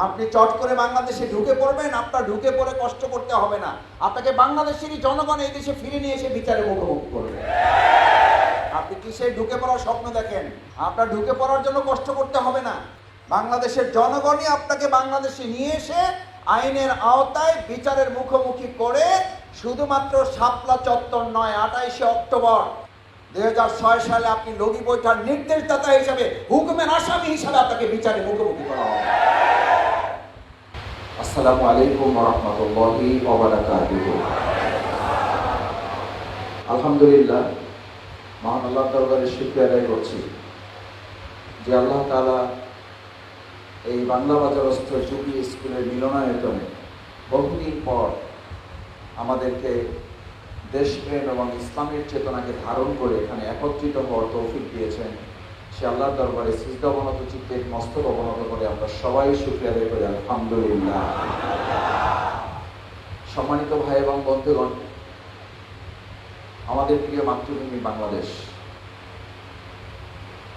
আপনি চট করে বাংলাদেশে ঢুকে পড়বেন, আপনার ঢুকে পড়ে কষ্ট করতে হবে না। আপনাকে বাংলাদেশেরই জনগণ এই দেশে ফিরে নিয়ে এসে বিচারের মুখোমুখি করবে। আপনি কিসে ঢুকে পড়ার স্বপ্ন দেখেন? আপনার ঢুকে পড়ার জন্য কষ্ট করতে হবে না। বাংলাদেশের জনগণই আপনাকে বাংলাদেশে নিয়ে এসে আইনের আওতায় বিচারের মুখোমুখি করে, শুধুমাত্র শাপলা চত্বর নয়, 28শে অক্টোবর 2006 সালে আপনি লগি বৈঠার নির্দেশদাতা হিসাবে, হুকুমের আসামি হিসাবে আপনাকে বিচারের মুখোমুখি করা হবে। আসসালামু আলাইকুম ওয়া রাহমাতুল্লাহি ওয়া বারাকাতুহু। আলহামদুলিল্লাহ, মহান আল্লাহর দরবারে শুকরিয়া আদায় করছি যে আল্লাহ তাআলা এই বাংলা বাজারস্থ জুবলি স্কুলের মিলনায়তনে বহুদিন পর আমাদেরকে দেশপ্রেম এবং ইসলামের চেতনাকে ধারণ করে এখানে একত্রিত হওয়ার তৌফিক দিয়েছেন। সে আল্লাহর দরবারে সিজদা অবনত চিত্তে মস্তক অবনত করে আমরা সবাই শুকরিয়া আদায় করি আলহামদুলিল্লাহ। সম্মানিত ভাই এবং বন্ধুগণ, আমাদের প্রিয় মাতৃভূমি বাংলাদেশ,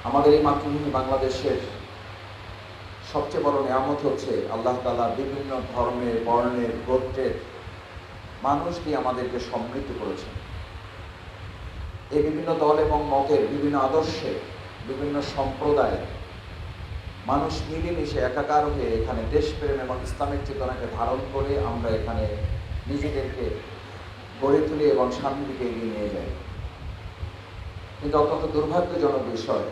আমাদের এই মাতৃভূমি বাংলাদেশের সবচেয়ে বড় নিয়ামত হচ্ছে আল্লাহ তাআলা বিভিন্ন ধর্মের, বর্ণের, গোত্রের মানুষ দিয়ে আমাদেরকে সমৃদ্ধ করেছেন। এই বিভিন্ন দল এবং মতের, বিভিন্ন আদর্শে, বিভিন্ন সম্প্রদায় মানুষ মিলেমিশে একাকার হয়ে এখানে দেশপ্রেম এবং ইসলামের চেতনাকে ধারণ করে আমরা এখানে নিজেদেরকে গড়ে তুলি এবং সামনের দিকে এগিয়ে নিয়ে যাই। কিন্তু অত্যন্ত দুর্ভাগ্যজনক বিষয়,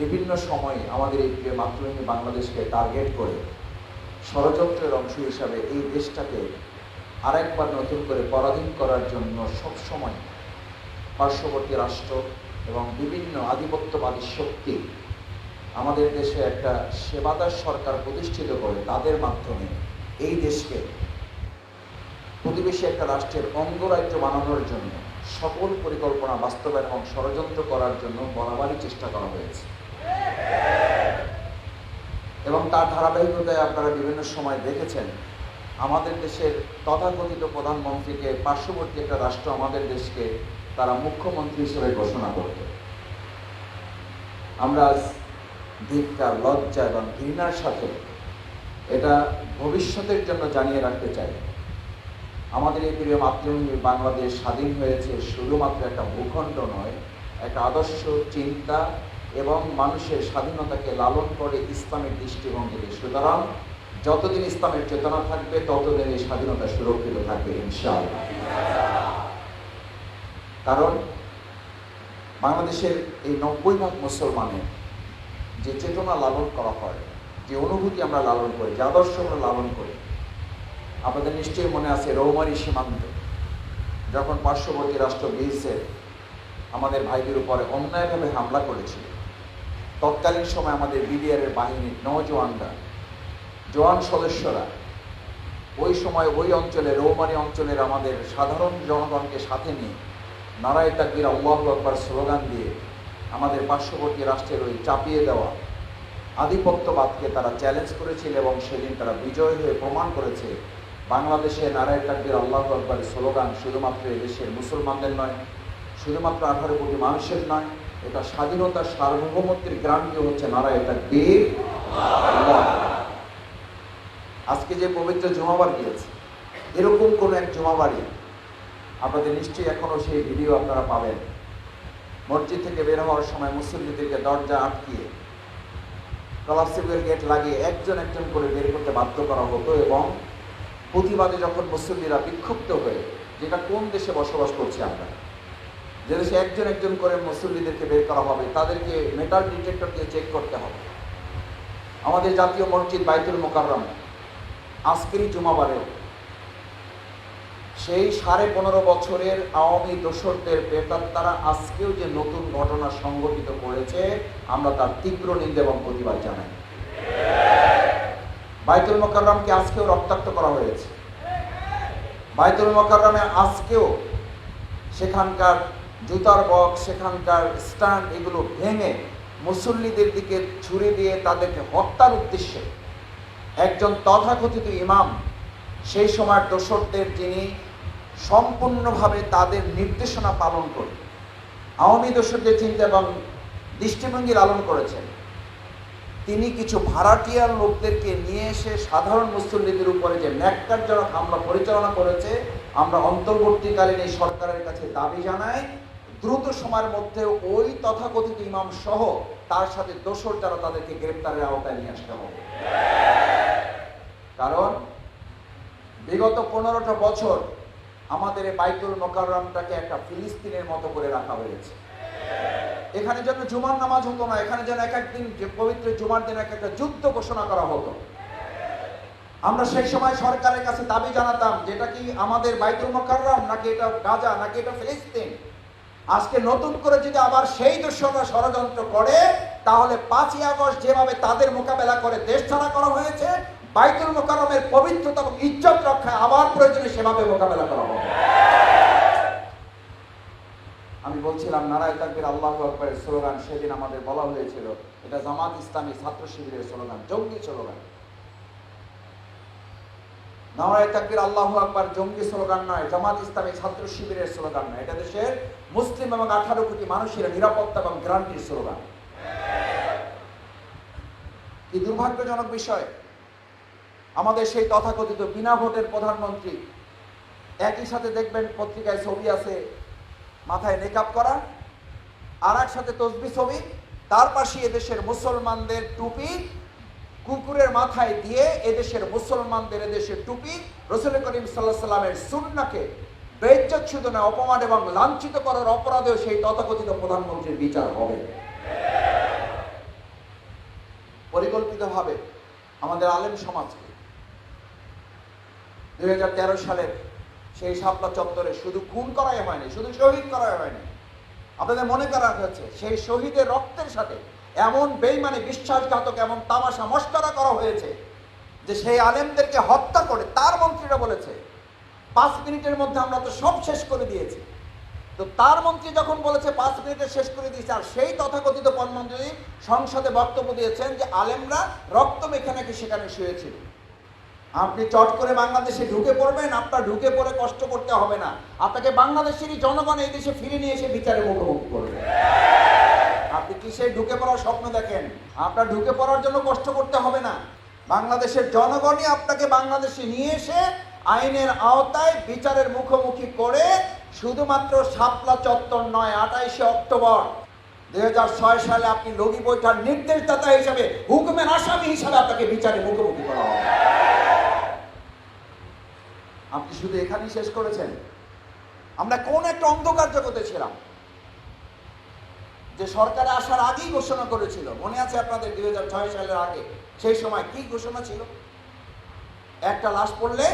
বিভিন্ন সময় আমাদের এই প্রিয় মাতৃভূমি বাংলাদেশকে টার্গেট করে ষড়যন্ত্রের অংশ হিসাবে এই দেশটাকে আরেকবার নতুন করে পরাধীন করার জন্য সবসময় পার্শ্ববর্তী রাষ্ট্র এবং বিভিন্ন আধিপত্যবাদী শক্তি আমাদের দেশে একটা সেবাদার সরকার প্রতিষ্ঠিত করে তাদের মাধ্যমে এই দেশকে প্রতিবেশী একটা রাষ্ট্রের অঙ্গরাজ্য বানানোর জন্য সকল পরিকল্পনা বাস্তবায়ন এবং ষড়যন্ত্র করার জন্য বরাবরই চেষ্টা করা হয়েছে। এবং তার ধারাবাহিকতায় আপনারা বিভিন্ন সময় দেখেছেন আমাদের দেশের তথাকথিত প্রধানমন্ত্রীকে পার্শ্ববর্তী একটা রাষ্ট্র আমাদের দেশকে তারা মুখ্যমন্ত্রী হিসেবে ঘোষণা করত। আমরা আজ ধিক্কার, লজ্জা এবং ঘৃণার সাথে এটা ভবিষ্যতের জন্য জানিয়ে রাখতে চাই, আমাদের এই প্রিয় মাতৃভূমি বাংলাদেশ স্বাধীন হয়েছে শুধুমাত্র একটা ভূখণ্ড নয়, একটা আদর্শ, চিন্তা এবং মানুষের স্বাধীনতাকে লালন করে ইসলামের দৃষ্টিভঙ্গিতে। সুতরাং যতদিন ইসলামের চেতনা থাকবে ততদিন এই স্বাধীনতা সুরক্ষিত থাকবে ইনশাআল্লাহ। কারণ বাংলাদেশের এই 90% মুসলমানের যে চেতনা লালন করা হয়, যে অনুভূতি আমরা লালন করি, যে আদর্শ আমরা লালন করি, আপনাদের নিশ্চয়ই মনে আছে রৌমারী সীমান্তে যখন পার্শ্ববর্তী রাষ্ট্র বিএসএফ আমাদের ভাইদের উপরে অন্যায়ভাবে হামলা করেছিল, তৎকালীন সময় আমাদের বিডিআরের বাহিনীর নওজওয়ানরা, জওয়ান সদস্যরা ওই সময় ওই অঞ্চলে, রৌমারী অঞ্চলের আমাদের সাধারণ জনগণকে সাথে নিয়ে নারায়ে তাকবীর, আল্লাহু আকবার স্লোগান দিয়ে আমাদের পার্শ্ববর্তী রাষ্ট্রের ওই চাপিয়ে দেওয়া আধিপত্যবাদকে তারা চ্যালেঞ্জ করেছিল এবং সেদিন তারা বিজয় হয়ে প্রমাণ করেছে বাংলাদেশে নারায়ে তাকবীর, আল্লাহু আকবার স্লোগান শুধুমাত্র এদেশের মুসলমানদের নয়, শুধুমাত্র 18 কোটি মানুষের নয়, এটা স্বাধীনতার সার্বভৌমত্বের গ্রান্টি হচ্ছে নারায়ে তাকবীর আল্লাহু আকবার। আজকে যে পবিত্র জুমাবার গিয়েছে, এরকম কোন এক জুমাবাড়ি আপনাদের নিশ্চয়ই এখনো সেই ভিডিও আপনারা পাবেন। মসজিদ থেকে বের হওয়ার সময় মুসল্লিদেরকে দরজা আটকিয়ে কলাপসিবল গেট লাগিয়ে একজন একজন করে বের করতে বাধ্য করা হতো এবং প্রতিবাদে যখন মুসল্লিরা বিক্ষুব্ধ হয়ে, যেটা কোন দেশে বসবাস করছি আমরা, যে দেশে একজন একজন করে মুসল্লিদেরকে বের করা হবে, তাদেরকে মেটাল ডিটেক্টর দিয়ে চেক করতে হবে। আমাদের জাতীয় মসজিদ বাইতুল মোকাররম আজকেরই জুমাবারেও সেই 15.5 বছরের আওয়ামী দোসরদের প্রেতাত্মারা আজকেও যে নতুন ঘটনা সংঘটিত করেছে, আমরা তার তীব্র নিন্দা এবং প্রতিবাদ জানাই। বাইতুল মোকাররমকে আজকেও রক্তাক্ত করা হয়েছে। বাইতুল মোকাররমে আজকেও সেখানকার জুতার বক্স, সেখানকার স্ট্যান্ড, এগুলো ভেঙে মুসল্লিদের দিকে ছুরি দিয়ে তাদেরকে হত্যার উদ্দেশ্যে একজন তথাকথিত ইমাম, সেই সময়ের দোসরদের, যিনি সম্পূর্ণভাবে তাদের নির্দেশনা পালন করে আওয়ামী দোসরদের চিন্তা এবং দৃষ্টিভঙ্গি লালন করেছেন, তিনি কিছু ভাড়াটিয়ার লোকদেরকে নিয়ে এসে সাধারণ মুসল্লিদের উপরে যে ন্যাক্কারজনক হামলা পরিচালনা করেছে, আমরা অন্তর্বর্তীকালীন এই সরকারের কাছে দাবি জানাই দ্রুত সময়ের মধ্যে ওই তথাকথিত ইমাম সহ তার সাথে দোসর যারা তাদেরকে গ্রেপ্তারের আওতায় নিয়ে আসতে হবে। কারণ বিগত 15টা বছর আমাদের এই বাইতুল মোকাররমটাকে একটা ফিলিস্তিনের মতো করে রাখা হয়েছে। এখানে যেন জুমার নামাজ হতো না, এখানে যেন এক একদিন যে পবিত্র জুমার দিন এক একটা যুদ্ধ ঘোষণা করা হতো। আমরা সেই সময় সরকারের কাছে দাবি জানাতাম যেটা কি আমাদের বাইতুল মোকাররম নাকি এটা গাজা নাকি এটা ফিলিস্তিন। আজকে নতুন করে যদি আবার সেই দর্শকরা ষড়যন্ত্র করে, তাহলে 5ই আগস্ট যেভাবে তাদের মোকাবেলা করে দেশ ছাড়া করা হয়েছে, বাইতুল মোকাররমের পবিত্রতা এবং ইজ্জত রক্ষায় আবার প্রয়োজনে সেভাবে মোকাবেলা করা হবে। আমি বলছিলাম নারায়ে তাকবীর আল্লাহু আকবারের স্লোগান সেদিন আমাদের বলা হয়েছিল এটা জামাত ইসলামী ছাত্র শিবিরের স্লোগান, জঙ্গি স্লোগান। নারায়ে তাকবীর আল্লাহু আকবার জঙ্গি স্লোগান নয়, জামাত ইসলামী ছাত্র শিবিরের স্লোগান নয়, এটা দেশের মুসলিম এবং 18 কোটি মানুষের নিরাপত্তা এবং গ্যারান্টির স্লোগান। কি দুর্ভাগ্যজনক বিষয়, আমাদের সেই তথাকথিত বিনা ভোটের প্রধানমন্ত্রী একই সাথে দেখবেন পত্রিকায় ছবি আছে মাথায় নেকাব করা, আর এক সাথে তসবিহ ছবি, তার পাশে এদেশের মুসলমানদের টুপি কুকুরের মাথায় দিয়ে এদেশের মুসলমানদের এদেশের টুপি রাসূল করিম সাল্লাল্লাহু আলাইহি সাল্লামের সুন্নাহকে বেইজ্জত শুধু না অপমান এবং লাঞ্ছিত করার অপরাধেও সেই তথাকথিত প্রধানমন্ত্রীর বিচার হবে। পরিকল্পিতভাবে আমাদের আলেম সমাজকে 2013 সালের সেই শাপলা চত্বরে শুধু খুন করাই হয়নি, শুধু শহীদ করাই হয়নি, আপনাদের মনে করা হয়েছে সেই শহীদের রক্তের সাথে এমন বেঈমানি বিশ্বাসঘাতক এমন তামাশা মশকরা করা হয়েছে যে সেই আলেমদেরকে হত্যা করে তার মন্ত্রীরা বলেছে 5 মিনিটের মধ্যে আমরা তো সব শেষ করে দিয়েছি। তো তার মন্ত্রী যখন বলেছে 5 মিনিটে শেষ করে দিয়েছে, আর সেই তথাকথিত প্রধানমন্ত্রী সংসদে বক্তব্য দিয়েছেন যে আলেমরা রক্ত মেখে নাকি সেখানে শুয়েছিল। আপনি চট করে বাংলাদেশে ঢুকে পড়বেন, আপনার ঢুকে পড়ে কষ্ট করতে হবে না, আপনাকে বাংলাদেশেরই জনগণ এই দেশে ফিরে নিয়ে এসে বিচারের মুখোমুখি করবে। আপনি কিসে ঢুকে পড়ার স্বপ্ন দেখেন? আপনার ঢুকে পড়ার জন্য কষ্ট করতে হবে না, বাংলাদেশের জনগণই আপনাকে বাংলাদেশে নিয়ে এসে আইনের আওতায় বিচারের মুখোমুখি করে শুধুমাত্র শাপলা চত্বর নয়, 28শে অক্টোবর 2006 সালে আপনি লগি বৈঠার নির্দেশদাতা হিসাবে হুকুমের আসামি হিসাবে আপনাকে বিচারের মুখোমুখি করা হবে। আপনি শুধু এখানেই শেষ করেছেন? আমরা কোন একটা অন্ধকার জগতে ছিলাম যে সরকারে আসার আগেই ঘোষণা করেছিল, মনে আছে আপনাদের 2006 সালের আগে? সেই সময় কি ঘোষণা ছিল? একটা লাশ পড়লে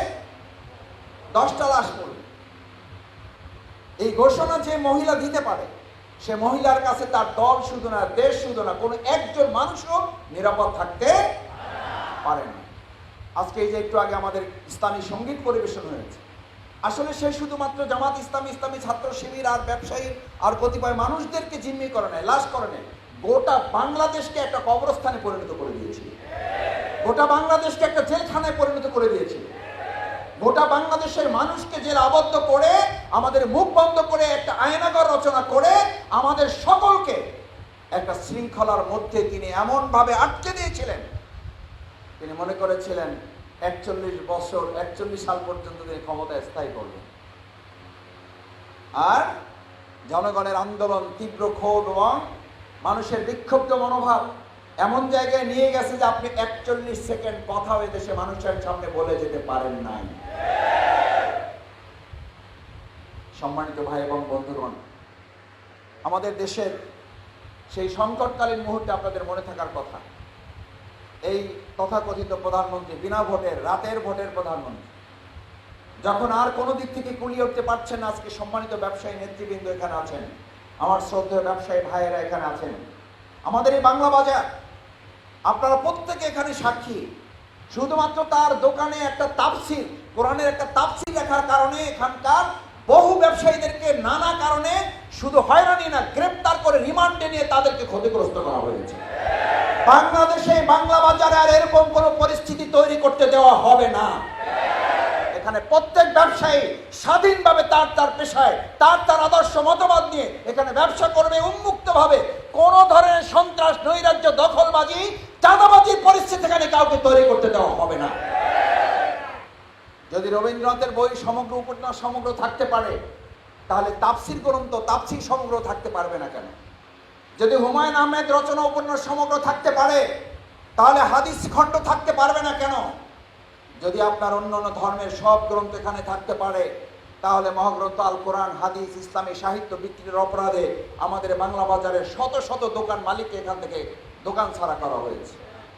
10টা লাশ পড়বে। এই ঘোষণা যে মহিলা দিতে পারে সে মহিলার কাছে তার দল শুধু না, দেশ শুধু না, কোনো একজন মানুষও নিরাপদ থাকতে পারে না। আজকে এই যে একটু আগে আমাদের ইসলামী সঙ্গীত পরিবেশন হয়েছে, আসলে সে শুধুমাত্র জামাত ইসলামী, ইসলামী ছাত্র শিবির আর ব্যবসায়ী আর কতিপয় মানুষদেরকে জিম্মি করে নেয়, লাশ করে নেয়, গোটা বাংলাদেশকে একটা কবরস্থানে পরিণত করে দিয়েছিল, গোটা বাংলাদেশকে একটা জেলখানায় পরিণত করে দিয়েছিল, গোটা বাংলাদেশের মানুষকে জেল আবদ্ধ করে আমাদের মুখ বন্ধ করে একটা আয়নাঘর রচনা করে আমাদের সকলকে একটা শৃঙ্খলার মধ্যে তিনি এমন ভাবে আটকে দিয়েছিলেন, তিনি মনে করেছিলেন 41 সাল পর্যন্ত তিনি ক্ষমতায় স্থায়ী করবেন। আর জনগণের আন্দোলন, তীব্র ক্ষোভ এবং মানুষের বিক্ষুব্ধ মনোভাব এমন জায়গায় নিয়ে গেছে যে আপনি 41 সেকেন্ড কথা ওই দেশে মানুষের সামনে বলে যেতে পারেন নাই। সম্মানিত ভাই এবং বন্ধুগণ, আমাদের দেশের সেই সংকটকালীন মুহূর্তে আপনাদের মনে থাকার কথা, এই তথাকথিত প্রধানমন্ত্রী বিনা ভোটের, রাতের ভোটের প্রধানমন্ত্রী যখন আর কোনো দিক থেকে কুলিয়ে উঠতে পারছেন না, আজকে সম্মানিত ব্যবসায়ী নেতৃবৃন্দ এখানে আছেন, আমার শ্রদ্ধেয় ব্যবসায়ী ভাইয়েরা এখানে আছেন, আমাদের এই বাংলা বাজার আপনারা প্রত্যেকে এখানে সাক্ষী, শুধুমাত্র তার দোকানে একটা তাফসীর, কোরআনের একটা তাফসীর লেখার কারণে এখানকার বহু ব্যবসায়ীদেরকে নানা কারণে শুধু হয়রানি না, গ্রেপ্তার করে রিমান্ডে নিয়ে তাদেরকে ক্ষতিগ্রস্ত করা হয়েছে। বাংলাদেশে বাংলা বাজারে আর এরকম কোনো পরিস্থিতি তৈরি করতে দেওয়া হবে না। এখানে এখানে প্রত্যেক ব্যবসায়ী স্বাধীনভাবে তার তার পেশায় তার আদর্শ মতবাদ নিয়ে এখানে ব্যবসা করবে উন্মুক্তভাবে। কোনো ধরনের সন্ত্রাস, নৈরাজ্য, দখলবাজি, চাঁদাবাজির পরিস্থিতি এখানে কাউকে তৈরি করতে দেওয়া হবে না। যদি রবীন্দ্রনাথের বই সমগ্র উপন্যাস সমগ্র থাকতে পারে, তাহলে তাফসির গ্রন্থ তাফসির সমগ্র থাকতে পারবে না কেন? যদি হুমায়ুন আহমেদ রচনা উপন্যাস সমগ্র থাকতে পারে, তাহলে হাদিস খণ্ড থাকতে পারবে না কেন? যদি আপনার অন্যান্য ধর্মের সব গ্রন্থ এখানে থাকতে পারে, তাহলে মহাগ্রন্থ আল কোরআন, হাদিস, ইসলামী সাহিত্য বিক্রির অপরাধে আমাদের বাংলা বাজারের শত শত দোকান মালিককে এখান থেকে দোকান ছাড়া করা হয়েছে,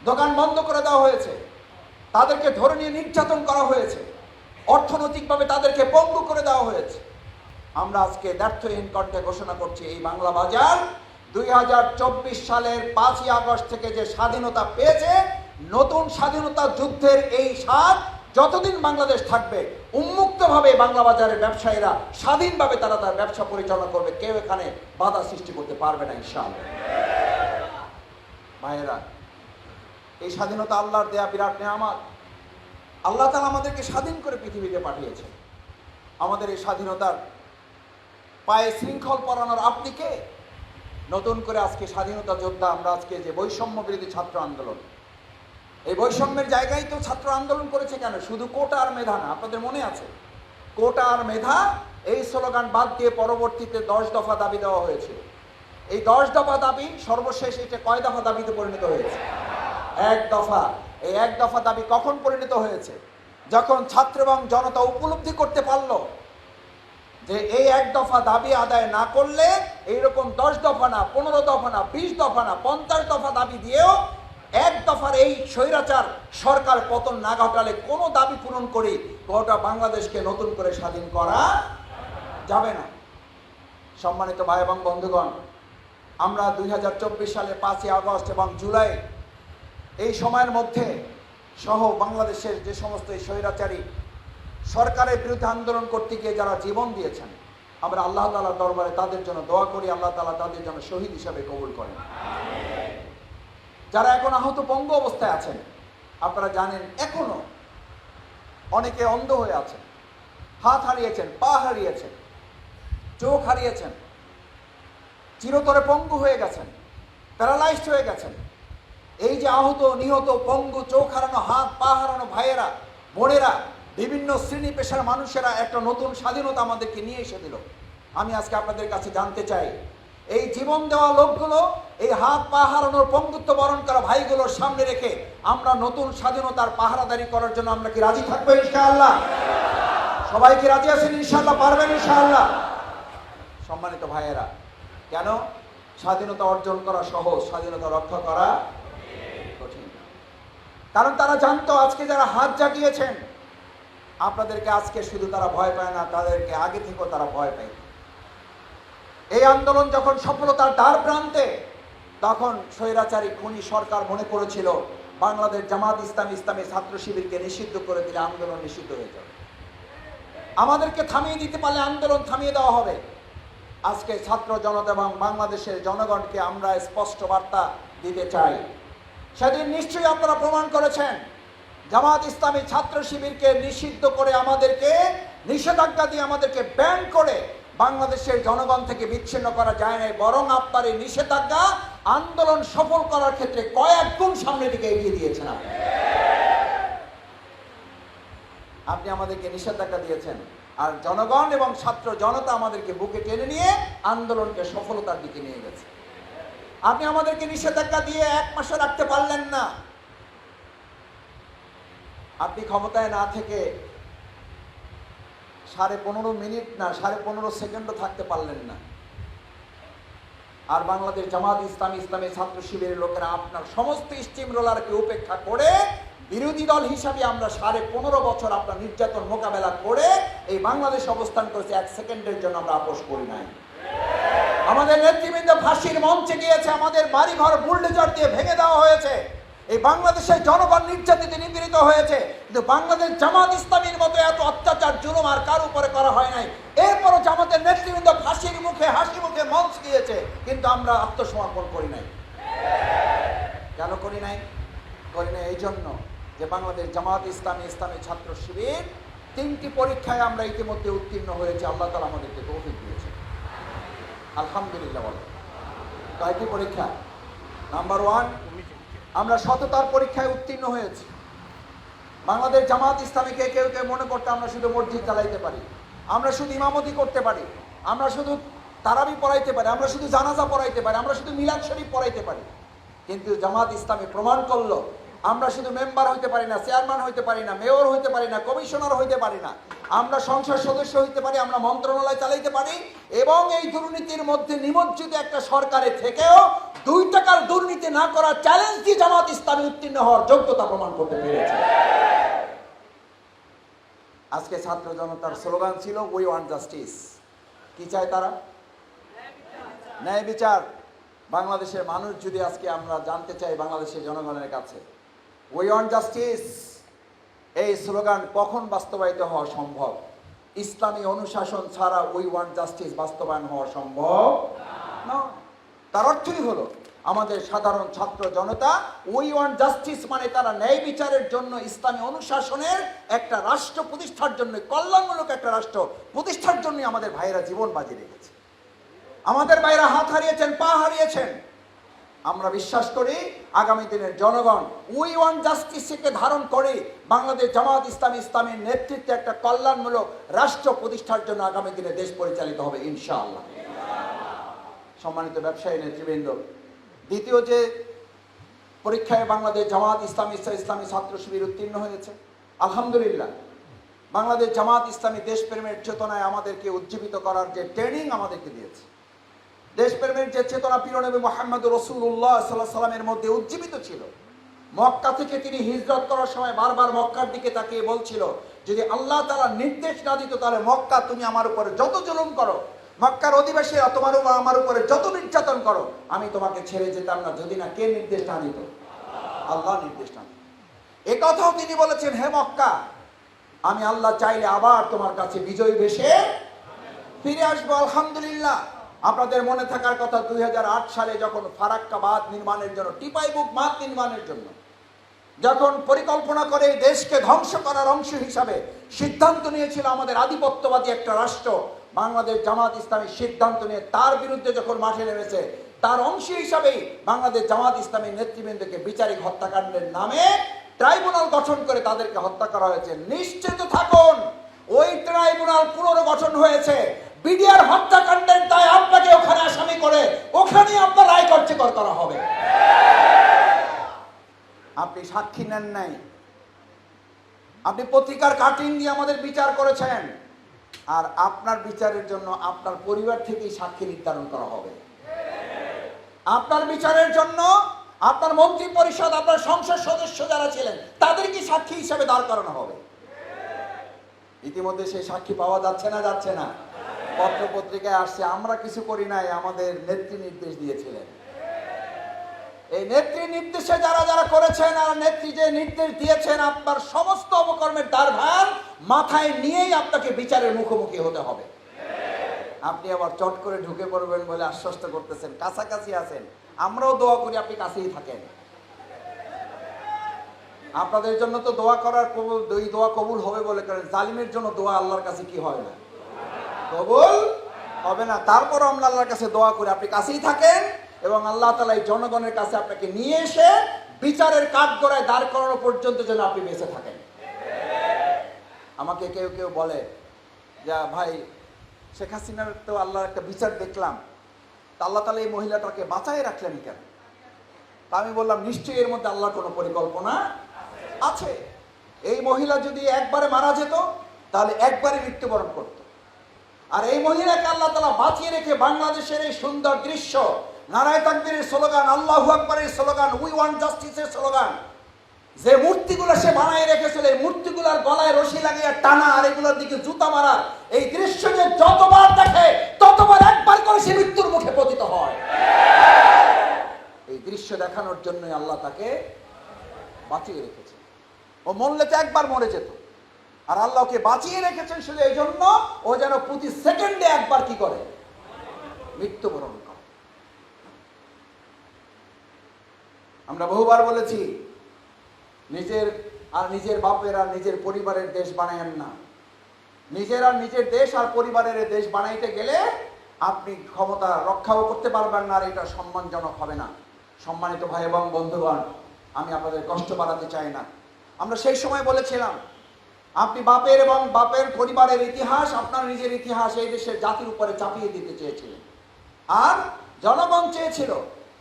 দোকান বন্ধ করে দেওয়া হয়েছে, তাদেরকে ধরে নিয়ে নির্যাতন করা হয়েছে, অর্থনৈতিকভাবে তাদেরকে পঙ্গু করে দেওয়া হয়েছে। আমরা আজকে দ্ব্যর্থহীন কণ্ঠে ঘোষণা করছি, এই বাংলা বাজার 2024 সালের 5ই আগস্ট থেকে যে স্বাধীনতা পেয়েছে, নতুন স্বাধীনতা যুদ্ধের এই স্বাদ যতদিন বাংলাদেশ থাকবে, উন্মুক্তভাবে বাংলা বাজারের ব্যবসায়ীরা স্বাধীনভাবে তারা তার ব্যবসা পরিচালনা করবে, কেউ এখানে বাধা সৃষ্টি করতে পারবে না ইনশাআল্লাহ। ভাইয়েরা, এই স্বাধীনতা আল্লাহর দেয়া বিরাট নেয়ামত। আল্লাহ তাআলা আমাদেরকে স্বাধীন করে পৃথিবীতে পাঠিয়েছেন। আমাদের এই স্বাধীনতার পায়ে শৃঙ্খল পরানোর আপনি কে? নতুন করে আজকে স্বাধীনতা যোদ্ধা আমরা আজকে যে বৈষম্য বিরোধী ছাত্র আন্দোলন, এই বৈষম্যের জায়গায় তো ছাত্র আন্দোলন করেছে কেন? শুধু কোটা আর মেধা না, আপনাদের মনে আছে কোটা আর মেধা এই স্লোগান বাদ দিয়ে পরবর্তীতে 10 দফা দাবি দেওয়া হয়েছিল। এই 10 দফা দাবি সর্বশেষ এটা কয় দফা দাবিতে পরিণত হয়েছে? 1 দফা। এই 1 দফা দাবি কখন পরিণত হয়েছে? যখন ছাত্র এবং জনতা উপলব্ধি করতে পারলো যে এই 1 দফা দাবি আদায় না করলে এইরকম 10 দফা না, 15 দফা না, 20 দফা না, 50 দফা দাবি দিয়েও 1 দফার এই স্বৈরাচার সরকার পতন না ঘটালে কোনো দাবি পূরণ করে গোটা বাংলাদেশকে নতুন করে স্বাধীন করা যাবে না। সম্মানিত ভাই এবং বন্ধুগণ, আমরা 2024 সালে 5ই আগস্ট এবং জুলাই এই সময়ের মধ্যে সহ বাংলাদেশের যে সমস্ত স্বৈরাচারী সরকারের বিরুদ্ধে আন্দোলন করতে গিয়ে যারা জীবন দিয়েছেন, আমরা আল্লাহ তাআলার দরবারে তাদের জন্য দোয়া করি, আল্লাহ তাআলা তাদের জন্য শহীদ হিসাবে কবুল করেন। যারা এখন আহত পঙ্গু অবস্থায় আছেন, আপনারা জানেন এখনো অনেকে অন্ধ হয়ে আছেন, হাত হারিয়েছেন, পা হারিয়েছেন, চোখ হারিয়েছেন, চিরতরে পঙ্গু হয়ে গেছেন, প্যারালাইজড হয়ে গেছেন। এই যে আহত, নিহত, পঙ্গু, চোখ হারানো, হাত পা হারানো ভাইয়েরা, বোনেরা, বিভিন্ন শ্রেণী পেশার মানুষেরা একটা নতুন স্বাধীনতা আমাদেরকে নিয়ে এসে দিল। আমি আজকে আপনাদের কাছে জানতে চাই, এই জীবন দেওয়া লোকগুলো, এই হাত পা হারানোর, পঙ্গুত্ব বরণ করা ভাইগুলোর সামনে রেখে আমরা নতুন স্বাধীনতার পাহারাদারি করার জন্য আমরা কি রাজি থাকবো ইনশাআল্লাহ? সবাই কি রাজি আছেন ইনশাআল্লাহ? পারবেন ইনশাআল্লাহ? সম্মানিত ভাইয়েরা, কেন স্বাধীনতা অর্জন করা সহজ, স্বাধীনতা রক্ষা করা কঠিন? কারণ তারা জানতো আজকে যারা হাত জাগিয়েছেন আপনাদেরকে আজকে শুধু তারা ভয় পায় না, তাদেরকে আগে থেকেও তারা ভয় পায়। এই আন্দোলন যখন সফলতার দ্বার প্রান্তে, তখন স্বৈরাচারী খুনি সরকার মনে করেছিল বাংলাদেশ জামাত ইসলামী ছাত্র শিবিরকে নিষিদ্ধ করে দিলে আন্দোলন নিষিদ্ধ হয়ে যাবে, আমাদেরকে থামিয়ে দিতে পারলে আন্দোলন থামিয়ে দেওয়া হবে। আজকে ছাত্র জনতা এবং বাংলাদেশের জনগণকে আমরা স্পষ্ট বার্তা দিতে চাই। সেদিন নিশ্চয়ই আপনারা প্রমাণ করেছেন, জামাত ইসলামী ছাত্র শিবিরকে নিষিদ্ধ করে, আমাদেরকে নিষেধাজ্ঞা দিয়ে, আমাদেরকে ব্যান করে বাংলাদেশের জনগণ থেকে বিচ্ছিন্ন করা যায় না, বরং আপনার এই নিষেধাজ্ঞা আন্দোলন সফল করার ক্ষেত্রে কয়েক গুণ সামনের দিকে এগিয়ে দিয়েছেন। আপনি আমাদেরকে নিষেধাজ্ঞা দিয়েছেন, আর জনগণ এবং ছাত্র জনতা আমাদেরকে বুকে টেনে নিয়ে আন্দোলনকে সফলতার দিকে নিয়ে গেছে। আপনি আমাদেরকে নিষেধাজ্ঞা দিয়ে 1 মাসও রাখতে পারলেন না। আপনি ক্ষমতায় না থেকে 15.5 মিনিট না, 15.5 সেকেন্ডও থাকতে পারলেন না। আর বাংলাদেশ জামাত ইসলামী ছাত্র শিবিরের লোকেরা আপনার সমস্ত স্টিম রোলারকে উপেক্ষা করে বিরোধী দল হিসাবে আমরা 15.5 বছর আপনার নির্যাতন মোকাবেলা করে এই বাংলাদেশে অবস্থান করেছি, 1 সেকেন্ডের জন্য আমরা আপোষ করি নাই। আমাদের নেতৃবৃন্দ ফাঁসির মঞ্চে গিয়েছে, আমাদের বাড়িঘর বুলডোজার দিয়ে ভেঙে দেওয়া হয়েছে, এই বাংলাদেশের জনগণ নির্যাতিত নিপীড়িত হয়েছে, কিন্তু বাংলাদেশ জামাত ইসলামীর মতো এত অত্যাচার জুলুম আর কার উপরে করা হয় নাই। এরপরও জামাতের নেতৃবৃন্দ ফাঁসির মুখে, হাসি মুখে মঞ্চ দিয়েছে, কিন্তু আমরা আত্মসমর্পণ করি নাই। কেন করি নাই? এই জন্য যে বাংলাদেশ জামাত ইসলামী ছাত্র শিবির 3টি পরীক্ষায় আমরা ইতিমধ্যে উত্তীর্ণ হয়েছি। আল্লাহ তাআলা আমাদেরকে তৌফিক দিয়েছে, আলহামদুলিল্লাহ। বলে কয়টি পরীক্ষা? নাম্বার 1, আমরা সততার পরীক্ষায় উত্তীর্ণ হয়েছি। বাংলাদেশ জামাত ইসলামীকে কেউ কেউ মনে করতে আমরা শুধু মসজিদ চালাইতে পারি, আমরা শুধু ইমামতি করতে পারি, আমরা শুধু তারাবি পড়াইতে পারি, আমরা শুধু জানাজা পড়াইতে পারি, আমরা শুধু মিলাদ শরীফ পড়াইতে পারি। কিন্তু জামাত ইসলামী প্রমাণ করলো আমরা শুধু মেম্বার হইতে পারি না, চেয়ারম্যান হইতে পারি না, মেয়র হইতে পারি না, কমিশনার হইতে পারি না, আমরা সংসদ সদস্য হইতে পারি, আমরা মন্ত্রণালয় চালাইতে পারি। এবং এই দুর্নীতির মধ্যে নিমজ্জিত একটা সরকারে থেকেও 2 টাকার দুর্নীতি না করার চ্যালেঞ্জ দিয়ে জামাত ইসলামী উত্তীর্ণ হওয়ার যোগ্যতা প্রমাণ করতে পেরেছে। আজকে ছাত্র জনতার স্লোগান ছিল উই ওয়ান্ট জাস্টিস। কি চায় তারা? ন্যায় বিচার। বাংলাদেশের মানুষ যদি আজকে আমরা জানতে চাই বাংলাদেশের জনগণের কাছে উই ওয়ান্ট জাস্টিস, এই স্লোগান কখন বাস্তবায়িত হওয়া সম্ভব? ইসলামী অনুশাসন ছাড়া উই ওয়ান্ট জাস্টিস বাস্তবায়ন হওয়া সম্ভব না। তার অর্থই হলো আমাদের সাধারণ ছাত্র জনতা উই ওয়ান্ট জাস্টিস মানে তারা ন্যায় বিচারের জন্য, ইসলামী অনুশাসনের একটা রাষ্ট্র প্রতিষ্ঠার জন্য, কল্যাণমূলক একটা রাষ্ট্র প্রতিষ্ঠার জন্য আমাদের ভাইয়েরা জীবন বাজি রেখেছে। আমাদের ভাইয়েরা হাত হারিয়েছেন, পা হারিয়েছেন। আমরা বিশ্বাস করি আগামী দিনের জনগণ উই ওয়ান্ট জাস্টিসকে ধারণ করে বাংলাদেশ জামাত ইসলামী ইসলামের নেতৃত্বে একটা কল্যাণমূলক রাষ্ট্র প্রতিষ্ঠার জন্য আগামী দিনে দেশ পরিচালিত হবে ইনশাআল্লাহ। সম্মানিত ব্যবসায়ী নেতৃবৃন্দ, দ্বিতীয় যে পরীক্ষায় বাংলাদেশ জামাত ইসলামী ইসলামী ছাত্র শিবির উত্তীর্ণ হয়েছে, আলহামদুলিল্লাহ। বাংলাদেশ জামাত ইসলামী দেশপ্রেমের চেতনায় আমাদেরকে উজ্জীবিত করার যে ট্রেনিং আমাদেরকে দিয়েছে, দেশপ্রেমের যে চেতনা প্রিয় নবী মুহাম্মদ রাসূলুল্লাহ সাল্লাল্লাহু আলাইহি সাল্লামের মধ্যে উজ্জীবিত ছিল। মক্কা থেকে তিনি হিজরত করার সময় বারবার মক্কার দিকে তাকিয়ে বলছিল, যদি আল্লাহ তাআলা নির্দেশ না দিত তাহলে মক্কা তুমি আমার উপরে যত জুলুম করো, মক্কার অধিবাসীরা তোমার আমার উপরে যত নির্যাতন করো, আমি তোমাকে ছেড়ে যেতাম না যদি না কে নির্দেশ না দিত? আল্লাহ নির্দেশ না দিত। এই কথাও তিনি বলেছেন, হে মক্কা, আমি আল্লাহ চাইলে আবার তোমার কাছে বিজয়ী ভেসে ফিরে আসবো। আলহামদুলিল্লাহ। আপনাদের মনে থাকার কথা 2008 সালে যখন ফারাক্কা বাঁধ নির্মাণের জন্য, টিপাইমুখ বাঁধ নির্মাণের জন্য যখন পরিকল্পনা করে দেশকে ধ্বংস করার অংশ হিসাবে সিদ্ধান্ত নিয়েছিল আমাদের আধিপত্যবাদী একটা রাষ্ট্র, বাংলাদেশ জামাত ইসলামী সিদ্ধান্ত নিয়ে তার বিরুদ্ধে যখন মাঠে নেমেছে, তার অংশ হিসাবেই বাংলাদেশ জামাত ইসলামীর নেতৃবৃন্দকে বিচারিক হত্যাকাণ্ডের নামে ট্রাইব্যুনাল গঠন করে তাদেরকে হত্যা করা হয়েছে। নিশ্চিত থাকুন, ওই ট্রাইব্যুনাল পুনর্গঠন হয়েছে বিডিআর হত্যাকাণ্ডের দায় আপনাকে ওখানে আসামি করে ওখানেই আপনার রায় কার্যকর করা হবে। আপনি সাক্ষী নেন নাই, আপনি পত্রিকার কাটিং দিয়ে আমাদের বিচার করেছেন, আর আপনার বিচারের জন্য আপনার পরিবার থেকেই সাক্ষী নির্ধারণ করা হবে। আপনার বিচারের জন্য আপনার মন্ত্রী পরিষদ, আপনার সংসদ সদস্য যারা ছিলেন তাদেরকে সাক্ষী হিসেবে দাঁড় করানো হবে। ইতিমধ্যে সেই সাক্ষী পাওয়া যাচ্ছে না? যাচ্ছে না। পত্র পত্রিকায় আসছে, আমরা কিছু করি নাই, আমাদের নেত্রী নির্দেশ দিয়েছিলেন। এই নেত্রী নির্দেশে যারা যারা করেছেন আর নেত্রী যে নির্দেশ দিয়েছেন, আপনার সমস্ত অপকর্মের দায়ভার মাথায় নিয়েই আপনাকে বিচারের মুখোমুখি হতে হবে। আপনি আবার চট করে ঢুকে পড়বেন বলে আশ্বস্ত করতেছেন, কাছাকাছি আছেন, আমরাও দোয়া করি আপনি কাছেই থাকেন। আপনাদের জন্য তো দোয়া করার দোয়া কবুল হবে বলে করেন, জালিমের জন্য দোয়া আল্লাহর কাছে কি হয় না? কবুল হবে না। তারপর আমরা আল্লাহর কাছে দোয়া করি আপনি কাছেই থাকেন এবং আল্লাহ তাআলা এই জনগণের কাছে আপনাকে নিয়ে এসে বিচারের কাঠগড়ায় দাঁড় করানো পর্যন্ত যেন আপনি বেঁচে থাকেন। আমাকে কেউ কেউ বলে যে ভাই, শেখ হাসিনার তো আল্লাহর একটা বিচার দেখলাম, তা আল্লাহ তাআলা এই মহিলাটাকে বাঁচায় রাখলেন কেন? তা আমি বললাম, নিশ্চয়ই এর মধ্যে আল্লাহর কোনো পরিকল্পনা আছে। এই মহিলা যদি একবারে মারা যেত তাহলে একবারে মৃত্যুবরণ করত, আর এই মহিলাকে আল্লাহ তাআলা বাঁচিয়ে রেখে বাংলাদেশের এই সুন্দর দৃশ্য, নারায়ে তাকবীরের স্লোগান, আল্লাহু আকবারের স্লোগান, উই ওয়ান্ট জাস্টিসের স্লোগান, যে মূর্তিগুলো সে বানায় রেখেছিল, এই মূর্তিগুলোর গলায় রশি লাগিয়ে টানা আর এগুলোর দিকে জুতা মারা, এই দৃশ্য যে যতবার দেখে ততবার একবার করে সে মৃত্যুর মুখে পতিত হয়। এই দৃশ্য দেখানোর জন্যই আল্লাহ তাকে বাঁচিয়ে রেখেছে। ও মরলে তো একবার মরে যেত, আর আল্লাহকে বাঁচিয়ে রেখেছেন শুধু এই জন্য ও যেন প্রতি সেকেন্ডে একবার কি করে? মৃত্যুবরণ করে। আমরা বহুবার বলেছি, নিজের বাপের আর নিজের পরিবারের দেশ বানায়েন না, নিজেরা নিজের দেশ আর পরিবারের দেশ বানাইতে গেলে আপনি ক্ষমতা রক্ষাও করতে পারবেন না, আর এটা সম্মানজনক হবে না। সম্মানিত ভাই এবং বন্ধুগণ, আমি আপনাদের কষ্ট বাড়াতে চাই না। আমরা সেই সময় বলেছিলাম, আপনি বাপের এবং বাপের পরিবারের ইতিহাস, আপনার নিজের ইতিহাস এই দেশের জাতির উপরে চাপিয়ে দিতে চেয়েছিলেন, আর জনগণ চেয়েছিল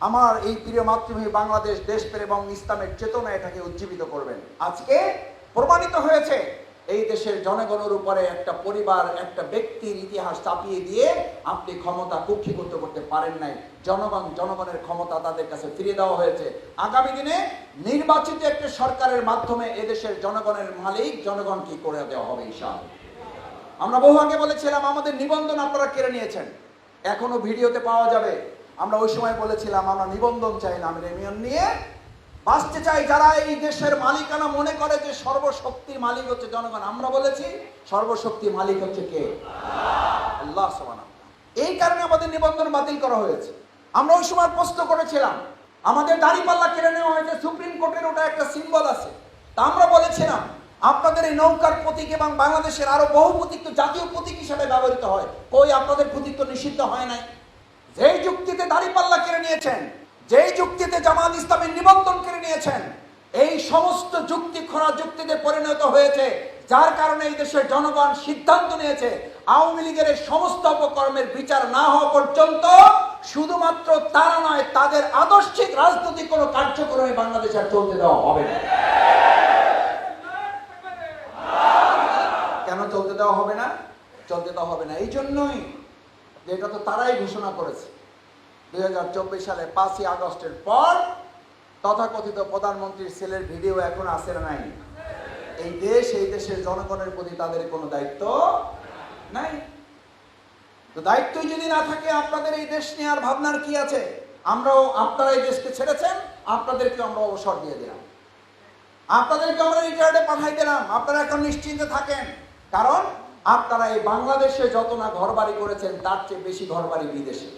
আমার এই প্রিয় মাতৃভূমি বাংলাদেশ দেশপ্রেম এবং ইসলামের চেতনা এটাকে উজ্জীবিত করবেন। আজকে প্রমাণিত হয়েছে এই দেশের জনগণের উপরে একটা পরিবার, একটা ব্যক্তির ইতিহাস চাপিয়ে দিয়ে আপনি ক্ষমতা কুক্ষিগত করতে পারেন নাই। জনগণের ক্ষমতা তাদের কাছে ফিরিয়ে দেওয়া হয়েছে। আগামী দিনে নির্বাচিত একটা সরকারের মাধ্যমে এদেশের জনগণের মালিক জনগণ কি করে দেওয়া হবে ইনশাআল্লাহ। আমরা বহু আগে বলেছিলাম আমাদের নিবন্ধন আপনারা কেড়ে নিয়েছেন, এখনো ভিডিওতে পাওয়া যাবে। আমরা ওই সময় বলেছিলাম আমরা নিবন্ধন চাই না, আমরা ইউনিয়ন নিয়ে বাঁচতে চাই। যারা এই দেশের মালিকানা মনে করে যে সর্বশক্তির মালিক হচ্ছে জনগণ, আমরা বলেছি সর্বশক্তির মালিক হচ্ছে কে? আল্লাহ সুবহানাহু ওয়া তাআলা। এই কারণে আমাদের নিবন্ধন বাতিল করা হয়েছে। আমরা ওই সময় প্রশ্ন করেছিলাম, আমাদের দাড়িপাল্লা কেড়ে নেওয়া হয়েছে, সুপ্রিম কোর্টের ওটা একটা সিম্বল আছে। তা আমরা বলেছিলাম আপনাদের এই নৌকার প্রতীক এবং বাংলাদেশের আরো বহু প্রতীক তো জাতীয় প্রতীক হিসেবে ব্যবহৃত হয়, কই আপনাদের প্রতীক তো নিষিদ্ধ হয় নাই। যেই যুক্তিতে দাড়িপাল্লা কেড়ে নিয়েছেন, যেই যুক্তিতে জামাত ইসলামের নিবন্ধন কেড়ে নিয়েছেন, এই সমস্ত যুক্তি খোঁড়া যুক্তিতে পরিণত হয়েছে, যার কারণে এই দেশের জনগণ সিদ্ধান্ত নিয়েছে আওয়ামী লীগের এই সমস্ত অপকর্মের বিচার না হওয়া পর্যন্ত শুধুমাত্র তারা নয়, তাদের আদর্শিক রাজনৈতিক কোনো কার্যক্রমে বাংলাদেশে আর চলতে দেওয়া হবে না। কেন চলতে দেওয়া হবে না? চলতে দেওয়া হবে না এই জন্যই যে এটা তো তারাই ঘোষণা করেছে 2024 সালে 5ই আগস্টের পর তথাকথিত প্রধানমন্ত্রীর ছেলের ভিডিও এখন আসে না নাই। এই দেশের জনগণের প্রতি তাদের কোনো দায়িত্ব নাই। তো দায়িত্বই যদি না থাকে আপনাদের এই দেশ নিয়ে আর ভাবনার কি আছে? আপনারা এই দেশকে ছেড়েছেন, আপনাদেরকে আমরা অবসর দিয়ে দিলাম, আপনাদেরকে আমরা রিটায়ার্ডে পাঠাই দিলাম। আপনারা এখন নিশ্চিন্তে থাকেন, কারণ আপনারা এই বাংলাদেশে যত না ঘরবাড়ি করেছেন তার চেয়ে বেশি ঘরবাড়ি বিদেশে,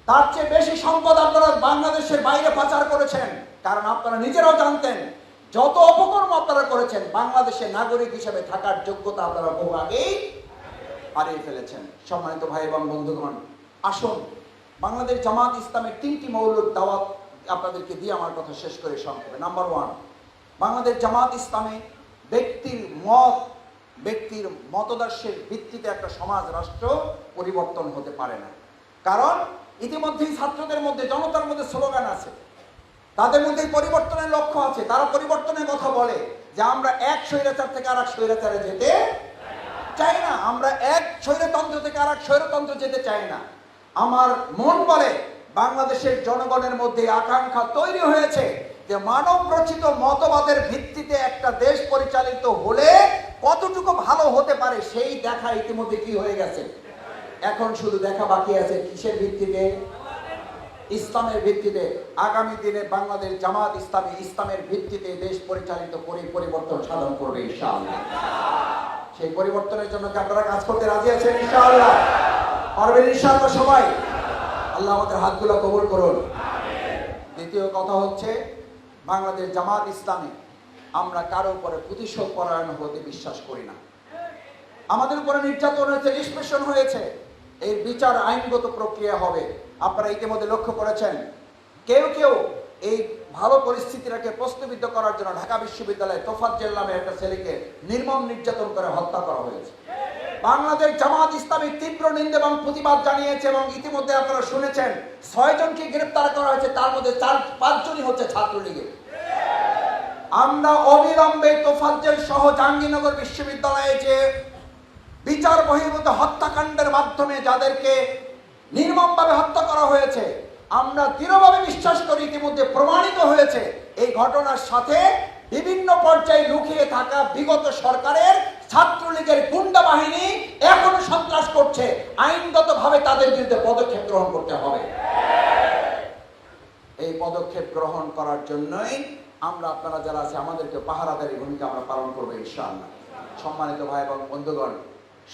তার চেয়ে বেশি সম্পদ আপনারা বাংলাদেশের বাইরে পাচার করেছেন। কারণ আপনারা নিজেরাও জানতেন যত অপকর্ম আপনারা করেছেন, বাংলাদেশের নাগরিক হিসেবে থাকার যোগ্যতা আপনারা বহু আগেই হারিয়ে ফেলেছেন। সম্মানিত ভাই এবং বন্ধুগণ, আসুন বাংলাদেশ জামাত ইসলামের 3টি মৌলিক দাওয়াত আপনাদেরকে দিয়ে আমার কথা শেষ করে সংক্ষেপে। নাম্বার 1, বাংলাদেশ জামাত ইসলামে ব্যক্তির মতদর্শের ভিত্তিতে একটা সমাজ রাষ্ট্র পরিবর্তন হতে পারে না। কারণ ইতিমধ্যেই ছাত্রদের মধ্যে, জনতার মধ্যে স্লোগান আছে, তাদের মধ্যে পরিবর্তনের লক্ষ্য আছে। তারা পরিবর্তনের কথা বলে যে আমরা এক স্বৈরাচার থেকে আর এক স্বৈরাচারে যেতে চাই না, আমরা এক স্বৈরতন্ত্র থেকে আর এক স্বৈরতন্ত্র যেতে চাই না। আমার মন বলে বাংলাদেশের জনগণের মধ্যে আকাঙ্ক্ষা তৈরি হয়েছে যে মানব রচিত মতবাদের ভিত্তিতে একটা দেশ পরিচালিত হলে কতটুকু ভালো হতে পারে সেই দেখা ইতিমধ্যে কি হয়ে গেছে। এখন শুধু দেখা বাকি আছে কিসের ভিত্তিতে? ইসলামের ভিত্তিতে। আগামী দিনে বাংলাদেশ জামাত ইসলামী ইসলামের ভিত্তিতে দেশ পরিচালিত করে পরিবর্তন সাধন করবে ইনশাআল্লাহ। সেই পরিবর্তনের জন্য কি আপনারা কাজ করতে রাজি আছেন? ইনশাআল্লাহ পারবেন ইনশাআল্লাহ সবাই? আল্লাহ আমাদের হাতগুলো কবুল করুন। দ্বিতীয় কথা হচ্ছে, বাংলাদেশ জামাত ইসলামী আমরা কারো উপরে প্রতিশোধ পরায়ণ হতে বিশ্বাস করি না। আমাদের উপরে নির্যাতন হয়েছে, নিষ্পেষণ হয়েছে, এর বিচার আইনগত প্রক্রিয়া হবে। আপনারা ইতিমধ্যে লক্ষ্য করেছেন কেউ কেউ এই ভালো পরিস্থিতিটাকে প্রশ্নবিদ্ধ করার জন্য ঢাকা বিশ্ববিদ্যালয়ে তোফাজ্জল নামে একটা ছেলেকে নির্মম নির্যাতন করে হত্যা করা হয়েছে। বাংলাদেশ জামাত ইসলামী তীব্র নিন্দা এবং প্রতিবাদ জানিয়েছে, এবং ইতিমধ্যে আপনারা শুনেছেন 6 জনকে গ্রেফতার করা হয়েছে, তার মধ্যে 4-5 জনই হচ্ছে ছাত্রলীগের। আমরা অবিলম্বে তোফাজ্জল সহ জাহাঙ্গীরনগর বিশ্ববিদ্যালয়ে যে বিচার বহির্ভূত হত্যাকাণ্ডের মাধ্যমে যাদেরকে নির্মমভাবে হত্যা করা হয়েছে, আমরা দৃঢ়ভাবে বিশ্বাস করি ইতিমধ্যে প্রমাণিত হয়েছে এই ঘটনার সাথে বিভিন্ন পর্যায়ে লুকিয়ে থাকা বিগত সরকারের ছাত্রলীগের গুন্ডা বাহিনী এখনো সন্ত্রাস করছে। আইনগতভাবে তাদের বিরুদ্ধে পদক্ষেপ গ্রহণ করতে হবে। এই পদক্ষেপ গ্রহণ করার জন্যই আমরা, আপনারা যারা আছে, আমাদেরকে পাহারাদারি ভূমিকা আমরা পালন করবো ইনশাআল্লাহ। সম্মানিত ভাই এবং বন্ধুগণ,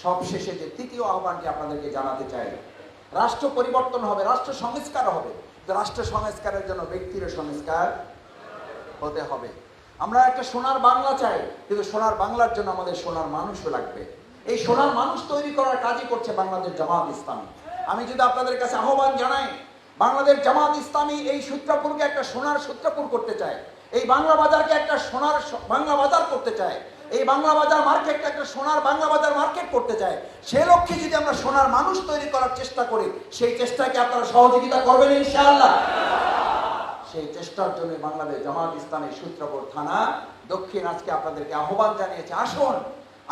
সবশেষে যে তৃতীয় আহ্বানটি আপনাদেরকে জানাতে চাই, রাষ্ট্র পরিবর্তন হবে, রাষ্ট্র সংস্কার হবে। রাষ্ট্র সংস্কারের জন্য ব্যক্তির সংস্কার হতে হবে। আমরা একটা সোনার বাংলা চাই, কিন্তু সোনার বাংলার জন্য আমাদের সোনার মানুষও লাগবে। এই সোনার মানুষ তৈরি করার কাজই করছে বাংলাদেশ জামাত ইসলামী। আমি যদি আপনাদের কাছে আহ্বান জানাই, বাংলাদেশ জামাত ইসলামী এই সূত্রাপুরকে একটা সোনার সূত্রাপুর করতে চায়, এই বাংলা বাজারকে একটা সোনার বাংলা বাজার করতে চায়, এই বাংলা বাজার মার্কেটকে একটা সোনার বাংলা বাজার মার্কেট করতে চায়। সে লক্ষ্যে যদি আমরা সোনার মানুষ তৈরি করার চেষ্টা করি, সেই চেষ্টাকে আপনারা সহযোগিতা করবেন ইনশাআল্লাহ। সেই চেষ্টার জন্য বাংলাদেশ জামাত ইসলামী সূত্রাপুর থানা দক্ষিণ আজকে আপনাদেরকে আহ্বান জানিয়েছে, আসুন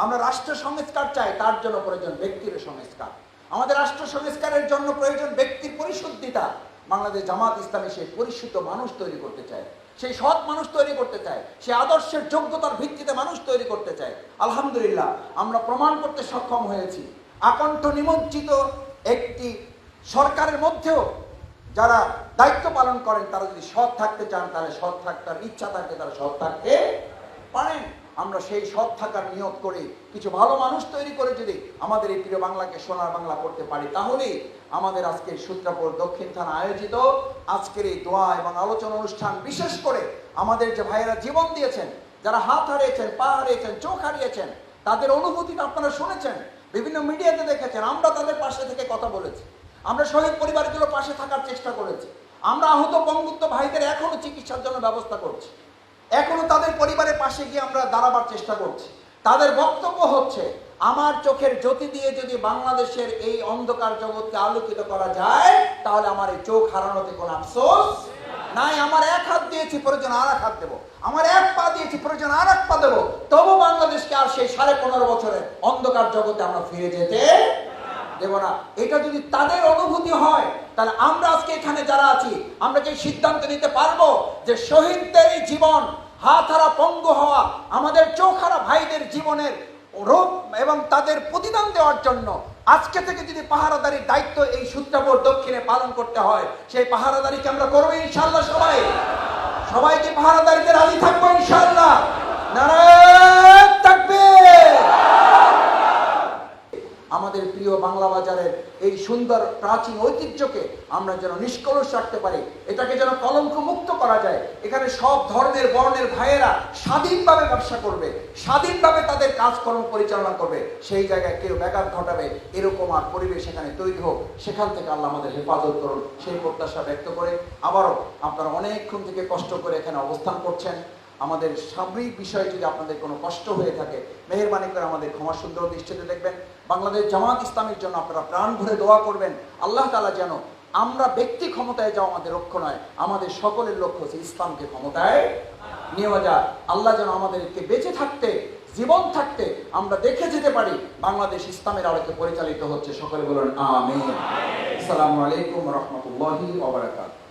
আমরা রাষ্ট্র সংস্কার চাই, তার জন্য প্রয়োজন ব্যক্তির সংস্কার। আমাদের রাষ্ট্র সংস্কারের জন্য প্রয়োজন ব্যক্তির পরিশুদ্ধিতা। বাংলাদেশ জামাত ইসলামী সেই পরিশুদ্ধ মানুষ তৈরি করতে চায়, সেই সৎ মানুষ তৈরি করতে চায়, সেই আদর্শের যোগ্যতার ভিত্তিতে মানুষ তৈরি করতে চায়। আলহামদুলিল্লাহ আমরা প্রমাণ করতে সক্ষম হয়েছি। আকণ্ঠ নিমজ্জিত একটি সরকারের মধ্যেও যারা দায়িত্ব পালন করেন, তারা যদি সৎ থাকতে চান, তাহলে সৎ থাকার ইচ্ছা থাকতে তারা সৎ থাকতে পারেন। আমরা সেই সৎ থাকার নিয়ত করে কিছু ভালো মানুষ তৈরি করে যদি আমাদের এই প্রিয় বাংলাকে সোনার বাংলা করতে পারি, তাহলেই আমাদের আজকের সূত্রাপুর দক্ষিণ থানা আয়োজিত আজকের এই দোয়া এবং আলোচনা অনুষ্ঠান, বিশেষ করে আমাদের যে ভাইয়েরা জীবন দিয়েছেন, যারা হাত হারিয়েছেন, পা হারিয়েছেন, চোখ হারিয়েছেন, তাদের অনুভূতিটা আপনারা শুনেছেন, বিভিন্ন মিডিয়াতে দেখেছেন। আমরা তাদের পাশে থেকে কথা বলেছি, আমরা শহীদ পরিবারগুলোর পাশে থাকার চেষ্টা করেছি, আমরা আহত বঙ্গবন্ধু ভাইদের এখনো চিকিৎসার জন্য ব্যবস্থা করছি, এখনো তাদের পরিবারের পাশে গিয়ে আমরা দাঁড়াবার চেষ্টা করছি। তাদের বক্তব্য হচ্ছে, আমার চোখের জ্যোতি দিয়ে যদি বাংলাদেশের এই অন্ধকার জগৎকে আলোকিত করা যায়, তাহলে আমার এই চোখ হারানোতে কোনো আফসোস নাই। আমার এক হাত দিয়েছি, প্রয়োজন আর এক হাত দেবো, আমার এক পা দিয়েছি, প্রয়োজন আর এক পা দেবো, তবু বাংলাদেশকে আর সেই 15.5 বছরের অন্ধকার জগতে আমরা ফিরে যেতে দেব না। এটা যদি তাদের অনুভূতি হয়, তাহলে আমরা আজকে এখানে যারা আছি, আমরা কি সিদ্ধান্ত নিতে পারবো যে শহীদদের এই জীবন, হাত হারা পঙ্গু হওয়া, আমাদের চোখ হারা ভাইদের জীবনের রোগ এবং তাদের প্রতিদান দেওয়ার জন্য আজকে থেকে যদি পাহারাদারির দায়িত্ব এই সূত্রাপুর দক্ষিণে পালন করতে হয়, সেই পাহারাদারিকে আমরা করবো ইনশাআল্লাহ। সবাইকে পাহারাদারিতে রাজি থাকবো ইনশাআল্লাহ। নারায়ে তাকবীর। আমাদের প্রিয় বাংলা বাজারের এই সুন্দর প্রাচীন ঐতিহ্যকে আমরা যেন নিষ্কলুষ রাখতে পারি, এটাকে যেন কলঙ্ক মুক্ত করা যায়। এখানে সব ধর্মের বর্ণের ভাইয়েরা স্বাধীনভাবে ব্যবসা করবে, স্বাধীনভাবে তাদের কাজকর্ম পরিচালনা করবে। সেই জায়গায় কেউ ব্যাঘাত ঘটাবে এরকম আর পরিবেশ এখানে তৈরি হোক, সেখান থেকে আল্লাহ আমাদের হেফাজত করুন, সেই প্রত্যাশা ব্যক্ত করে আবারও আপনারা অনেকক্ষণ থেকে কষ্ট করে এখানে অবস্থান করছেন। আমাদের সার্বিক বিষয়ে যদি আপনাদের কোনো কষ্ট হয়ে থাকে, মেহেরবানি করে আমাদের ক্ষমা সুন্দর দৃষ্টিতে দেখবেন। বাংলাদেশ জামাত ইসলামের জন্য আপনারা প্রাণ ভরে দোয়া করবেন, আল্লাহ তাআলা যেন আমরা ব্যক্তি ক্ষমতায় যাওয়া আমাদের লক্ষ্য নয়, আমাদের সকলের লক্ষ্য হচ্ছে ইসলামকে ক্ষমতায় নিয়ে যাওয়া। আল্লাহ যেন আমাদেরকে বেঁচে থাকতে, জীবন থাকতে আমরা দেখে যেতে পারি বাংলাদেশ ইসলামের আলোকে পরিচালিত হচ্ছে। সকলে বলুন আমিন। আসসালামু আলাইকুম ওয়া রাহমাতুল্লাহি ওয়া বারাকাতুহু।